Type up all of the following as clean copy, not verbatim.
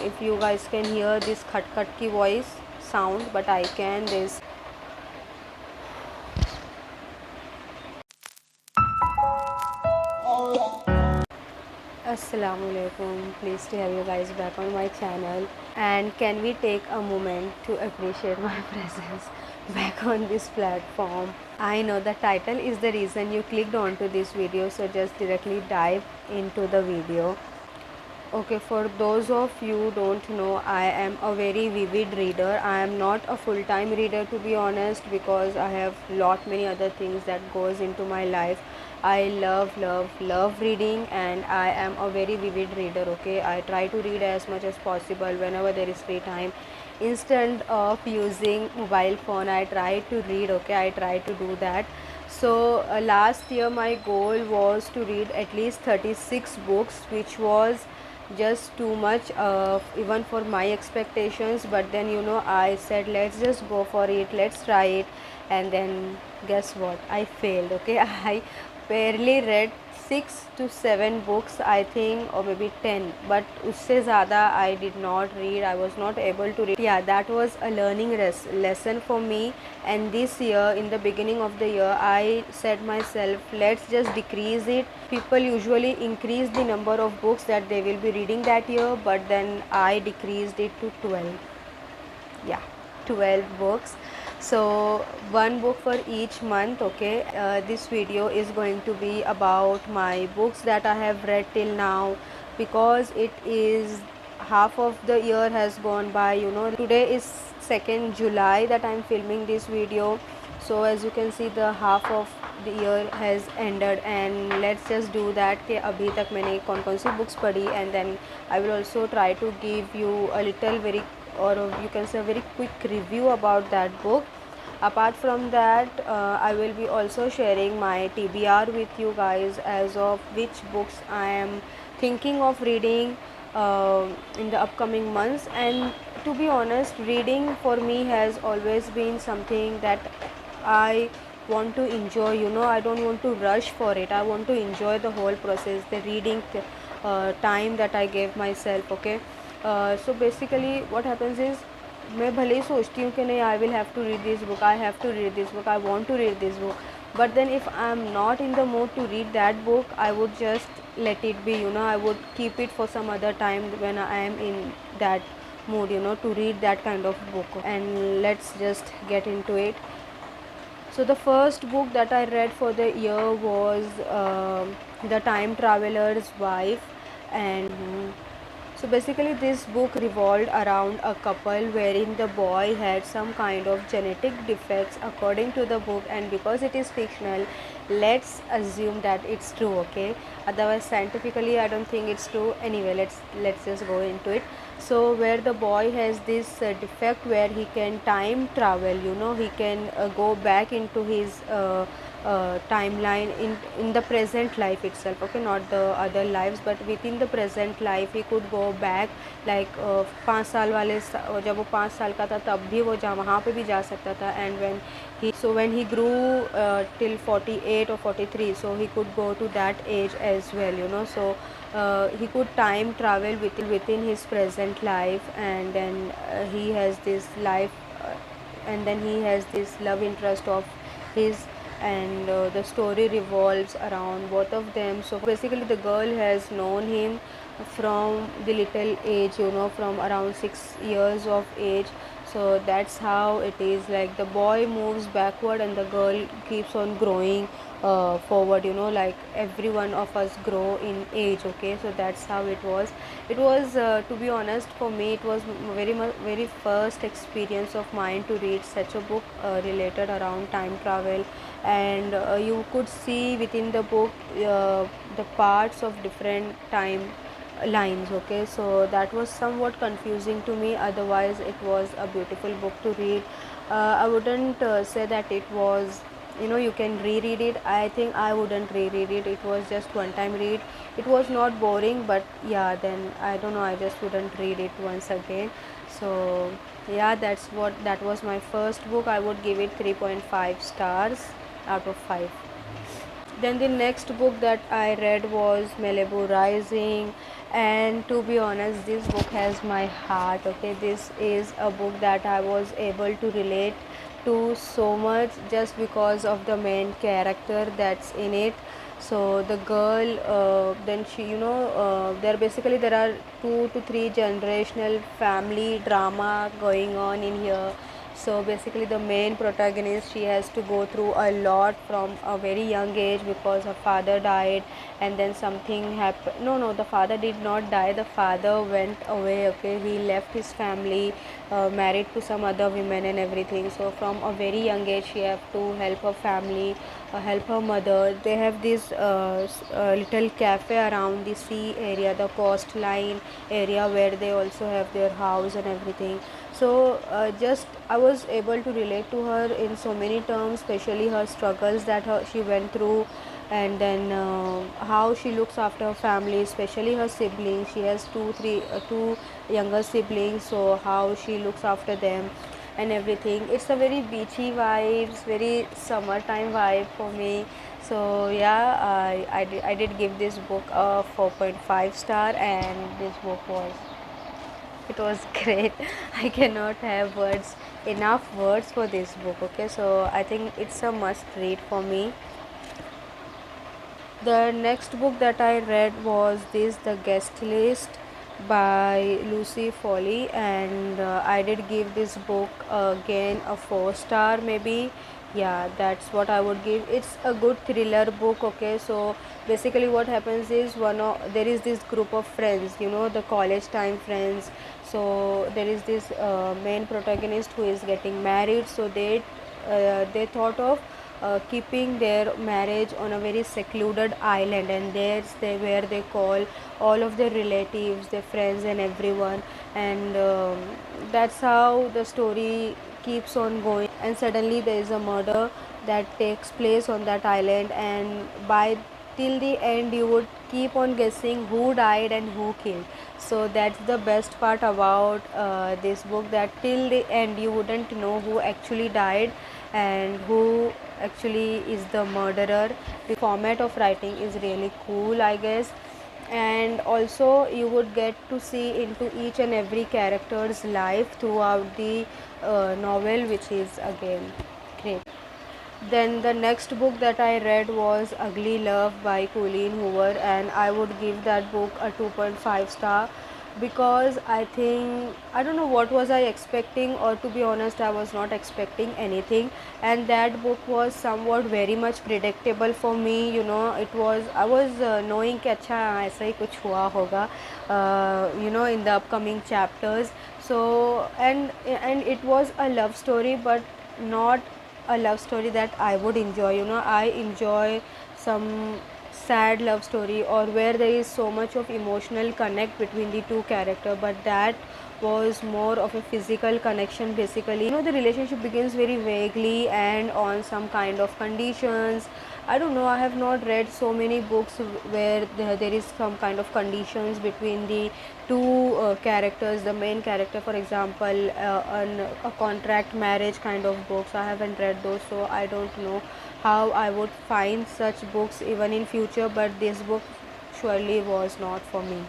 if you guys can hear this khat ki voice sound, but I can. This Assalaamualaikum. Pleased to have you guys back on my channel. And can we take a moment to appreciate my presence back on this platform? I know the title is the reason you clicked onto this video, so just directly dive into the video. Okay, for those of you don't know, I am a very vivid reader. I am not a full-time reader, to be honest, because I have lot many other things that goes into my life. I love reading, and I am a very vivid reader. Okay, I try to read as much as possible whenever there is free time. Instead of using mobile phone, I try to read. Okay, I try to do that. So last year my goal was to read at least 36 books, which was just too much even for my expectations. But then, you know, I said let's just go for it, let's try it. And then guess what, I failed. Okay, I barely read 6 to 7 books, I think, or maybe 10, but usse zyada I did not read. I was not able to read. Yeah, that was a learning lesson for me. And this year, in the beginning of the year, I said myself, let's just decrease it. People usually increase the number of books that they will be reading that year, but then I decreased it to 12. Yeah, 12 books. So one book for each month. Okay, this video is going to be about my books that I have read till now, because it is half of the year has gone by. You know, today is 2nd July that I'm filming this video. So as you can see, the half of the year has ended, and let's just do that कि अभी तक मैंने कौन कौन सी books पढ़ी, and then I will also try to give you a little very, or you can say a very quick review about that book. Apart from that, I will be also sharing my TBR with you guys as of which books I am thinking of reading in the upcoming months. And to be honest, reading for me has always been something that I want to enjoy. You know, I don't want to rush for it. I want to enjoy the whole process, the reading time that I gave myself. Okay, so basically what happens is, मैं भले ही सोचती हूँ कि नहीं, I will have to read this book, I have to read this book, I want to read this book, but then if I am not in the mood to read that book, I would just let it be. You know, I would keep it for some other time when I am in that mood, you know, to read that kind of book. And let's just get into it. So the first book that I read for the year was The Time Traveler's Wife. And so basically this book revolved around a couple wherein the boy had some kind of genetic defects according to the book, and because it is fictional, let's assume that it's true. Okay, otherwise scientifically I don't think it's true. Anyway, let's just go into it. So where the boy has this defect where he can time travel, you know, he can go back into his timeline in the present life itself. Okay, not the other lives, but within the present life he could go back, like 5 साल वाले जब वो 5 साल का था तब भी वो वहाँ पे भी जा सकता था. And when he grew till 48 or 43, so he could go to that age as well, you know. So he could time travel within his present life. And then he has this life, and then he has this love interest of his, and the story revolves around both of them. So basically the girl has known him from the little age, you know, from around 6 years of age. So that's how it is, like the boy moves backward and the girl keeps on growing forward, you know, like every one of us grow in age. Okay, so that's how it was. It was to be honest, for me it was very first experience of mine to read such a book related around time travel. And you could see within the book the parts of different time lines. Okay, so that was somewhat confusing to me. Otherwise it was a beautiful book to read. I wouldn't say that it was, you know, you can reread it. I think I wouldn't reread it. It was just one time read. It was not boring, but yeah, then I don't know, I just wouldn't read it once again. So yeah, that was my first book. I would give it 3.5 stars out of 5. Then the next book that I read was Malibu Rising, and to be honest, this book has my heart. Okay, this is a book that I was able to relate to so much just because of the main character that's in it. So the girl, then she, there are 2 to 3 generational family drama going on in here. So basically the main protagonist, she has to go through a lot from a very young age because her father died, and then something happened. No, the father did not die, the father went away. Okay, he left his family, married to some other women and everything. So from a very young age she have to help her family, help her mother. They have this little cafe around the sea area, the coastline area, where they also have their house and everything. So just I was able to relate to her in so many terms, especially her struggles that she went through, and then how she looks after her family, especially her siblings. She has two younger siblings, so how she looks after them and everything. It's a very beachy vibes, very summertime vibe for me. So yeah, I did give this book a 4.5 star, and this book was, it was great. I cannot have words, enough words for this book. Okay, so I think it's a must read for me. The next book that I read was this, The Guest List by Lucy Foley, and I did give this book again a 4 star maybe. Yeah, that's what I would give. It's a good thriller book. Okay, so basically what happens is, there is this group of friends, the college time friends. So there is this main protagonist who is getting married, so they thought of keeping their marriage on a very secluded island, and where they call all of their relatives, their friends and everyone. And that's how the story keeps on going, and suddenly there is a murder that takes place on that island, and by till the end you would keep on guessing who died and who killed. So that's the best part about this book, that till the end you wouldn't know who actually died and who actually is the murderer. The format of writing is really cool, I guess, and also you would get to see into each and every character's life throughout the novel, which is again great. Then the next book that I read was Ugly Love by Colleen Hoover, and I would give that book a 2.5 star, because I think, I don't know what was I expecting, or to be honest I was not expecting anything, and that book was somewhat very much predictable for me. It was, I was knowing कि अच्छा ऐसा ही कुछ हुआ होगा in the upcoming chapters. So and it was a love story, but not a love story that I would enjoy. I enjoy some sad love story, or where there is so much of emotional connect between the two character, but that was more of a physical connection. Basically, the relationship begins very vaguely and on some kind of conditions. I don't know, I have not read so many books where there is some kind of conditions between the two characters, the main character, for example, a contract marriage kind of books. I haven't read those, so I don't know how I would find such books even in future, but this book surely was not for me.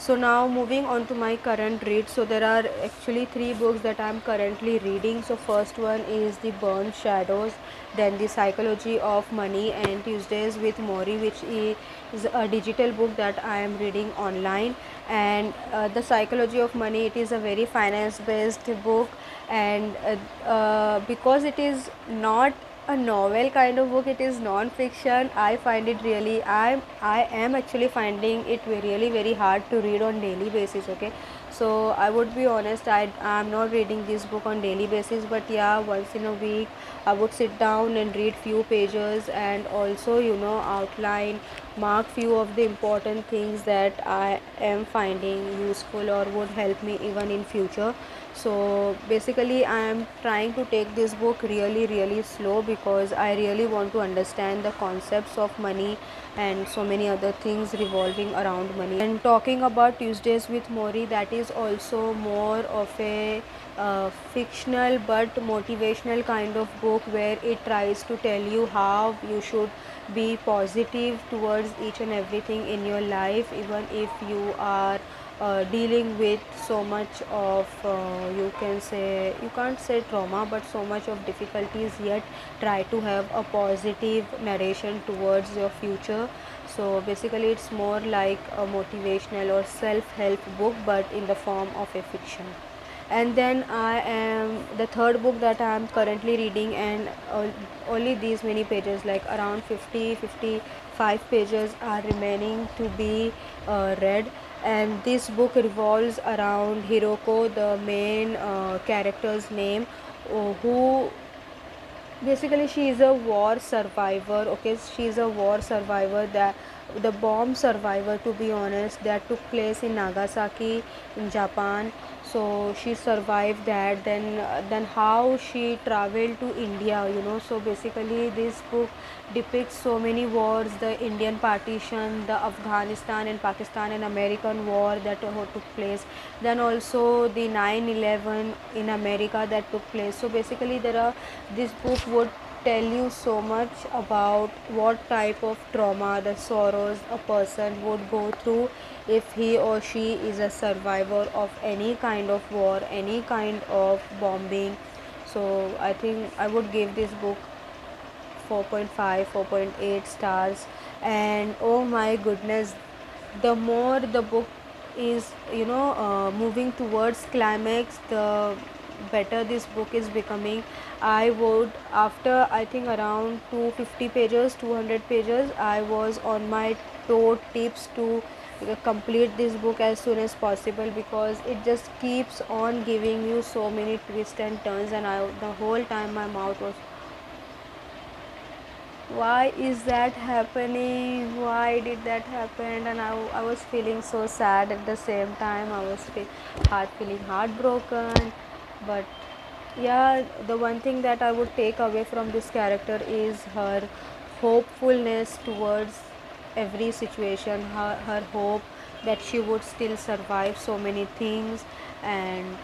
So now moving on to my current read. So there are actually 3 books that I am currently reading. So first one is The Burned Shadows, then The Psychology of Money, and Tuesdays with Morrie, which is a digital book that I am reading online. And The Psychology of Money, it is a very finance based book, and because it is not a novel kind of book, it is non-fiction. I find it really, I am actually finding it really very hard to read on daily basis. Okay, so I would be honest, I am not reading this book on daily basis, but yeah, once in a week I would sit down and read few pages, and also outline mark few of the important things that I am finding useful or would help me even in future. So basically I am trying to take this book really slow because I really want to understand the concepts of money and so many other things revolving around money. And talking about Tuesdays with Morrie, that is also more of a fictional but motivational kind of book where it tries to tell you how you should be positive towards each and everything in your life, even if you are dealing with so much of you can say, you can't say trauma, but so much of difficulties, yet try to have a positive narration towards your future. So basically it's more like a motivational or self-help book but in the form of a fiction. And then I am the third book that I am currently reading, and only these many pages, like around 55 pages are remaining to be read. And this book revolves around Hiroko, the main character's name, who basically she is a war survivor. Okay, she is a war survivor, that the bomb survivor, to be honest, that took place in Nagasaki in Japan. So she survived that. Then how she traveled to India, you know. So basically this book depicts so many wars: the Indian partition, the Afghanistan and Pakistan and American war that took place, then also the 9/11 in America that took place. So basically this book would tell you so much about what type of trauma, the sorrows a person would go through if he or she is a survivor of any kind of war, any kind of bombing. So I think I would give this book 4.5, 4.8 stars. And oh my goodness, the more the book is, moving towards climax, the better this book is becoming. I would, after I think around 250 pages, 200 pages, I was on my toe tips to complete this book as soon as possible, because it just keeps on giving you so many twists and turns, and the whole time my mouth was, why is that happening, why did that happen? And I was feeling so sad. At the same time I was feeling heartbroken. But yeah, the one thing that I would take away from this character is her hopefulness towards every situation, her hope that she would still survive so many things. And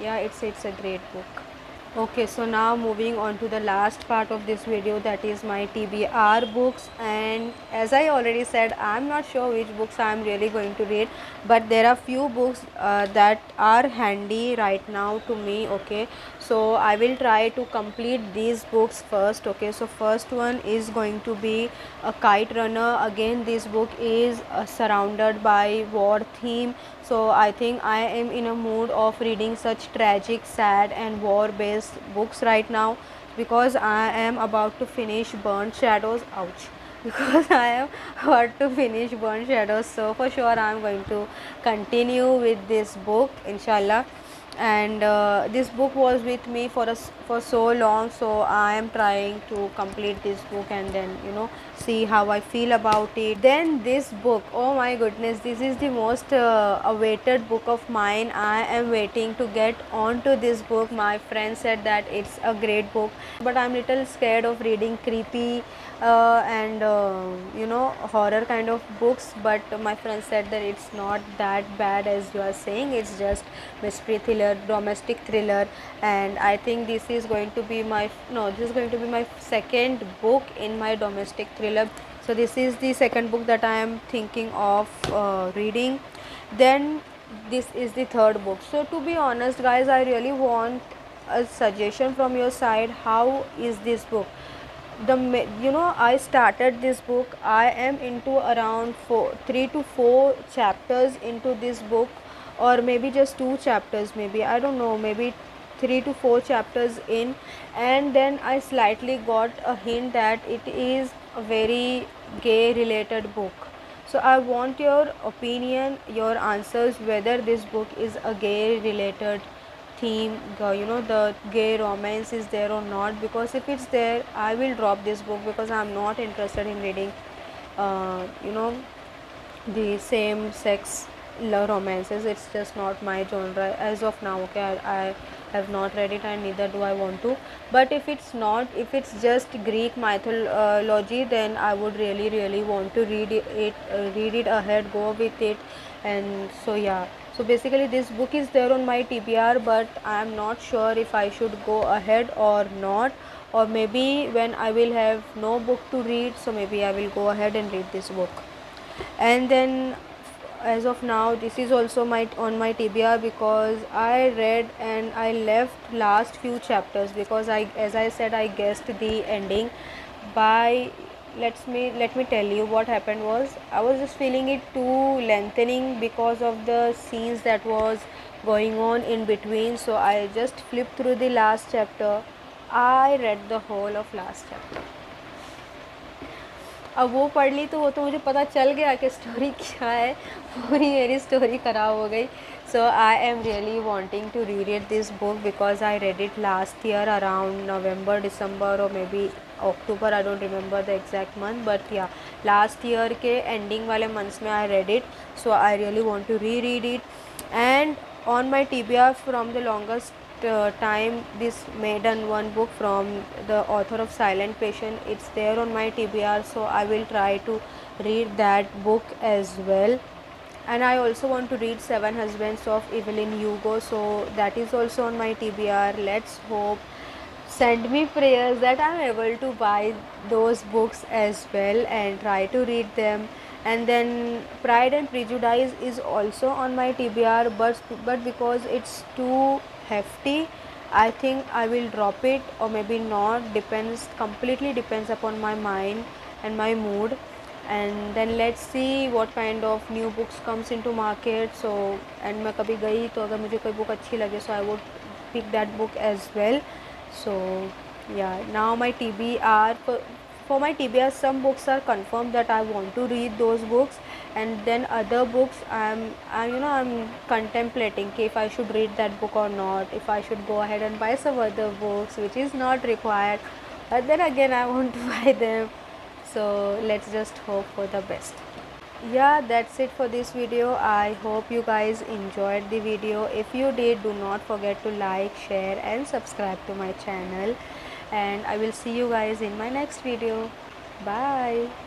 yeah, it's a great book. Okay, so now moving on to the last part of this video, that is my TBR books. And as I already said, I'm not sure which books I'm really going to read, but there are few books that are handy right now to me. Okay, so I will try to complete these books first. Okay, so first one is going to be a Kite Runner. Again, this book is surrounded by war theme. So I think I am in a mood of reading such tragic, sad and war based books right now, because I am about to finish Burnt Shadows. Ouch. Because I am about to finish Burnt Shadows, so for sure I am going to continue with this book, inshallah. And this book was with me for so long, so I am trying to complete this book and then see how I feel about it. Then this book, oh my goodness, this is the most awaited book of mine. I am waiting to get onto this book. My friend said that it's a great book, but I'm little scared of reading creepy and horror kind of books. But my friend said that it's not that bad as you are saying, it's just mystery thriller, domestic thriller. And I think this is going to be my second book in my domestic thriller. So this is the second book that I am thinking of reading. Then this is the third book. So to be honest guys, I really want a suggestion from your side. How is this book? I started this book, I am into around 3 to 4 chapters into this book, or maybe just 2 chapters, maybe, I don't know, maybe 3 to 4 chapters in. And then I slightly got a hint that it is a very gay related book. So I want your opinion, your answers, whether this book is a gay related theme, the gay romance is there or not. Because if it's there, I will drop this book, because I'm not interested in reading you know, the same sex love romances. It's just not my genre as of now. Okay, I have not read it and neither do I want to. But if it's not, if it's just Greek mythology, then I would really want to read it ahead, go with it. And so yeah, so basically this book is there on my TBR, but I am not sure if I should go ahead or not, or maybe when I will have no book to read, so maybe I will go ahead and read this book. And then as of now, this is also my on my TBR because I read and I left last few chapters because I, as I said, I guessed the ending by, let me tell you what happened was, I was just feeling it too lengthening because of the scenes that was going on in between, so I just flipped through the last chapter. I read the whole of last chapter. अब वो पढ़ ली तो वो तो मुझे पता चल गया कि स्टोरी क्या है, पूरी मेरी स्टोरी ख़राब हो गई. So I am really wanting to read this book because I read it last year around November December और maybe October, I don't remember the exact month, but या लास्ट ईयर के ending वाले months में I read it. So I really want to read it. And on my TBR from the longest time, this Maiden one book from the author of Silent Patient, it's there on my TBR, so I will try to read that book as well. And I also want to read Seven Husbands of Evelyn Hugo, so that is also on my TBR. Let's hope, send me prayers that I'm able to buy those books as well and try to read them. And then Pride and Prejudice is also on my TBR, but because it's too hefty, I think I will drop it or maybe not, completely depends upon my mind and my mood. And then let's see what kind of new books comes into market. So and मैं कभी गई तो अगर मुझे कोई book अच्छी लगे, so I would pick that book as well. So yeah, now my TBR, for my TBR, some books are confirmed that I want to read those books, and then other books I'm contemplating if I should read that book or not, if I should go ahead and buy some other books which is not required, but then again I want to buy them. So let's just hope for the best. Yeah, that's it for this video. I hope you guys enjoyed the video. If you did, do not forget to like, share and subscribe to my channel, and I will see you guys in my next video. Bye.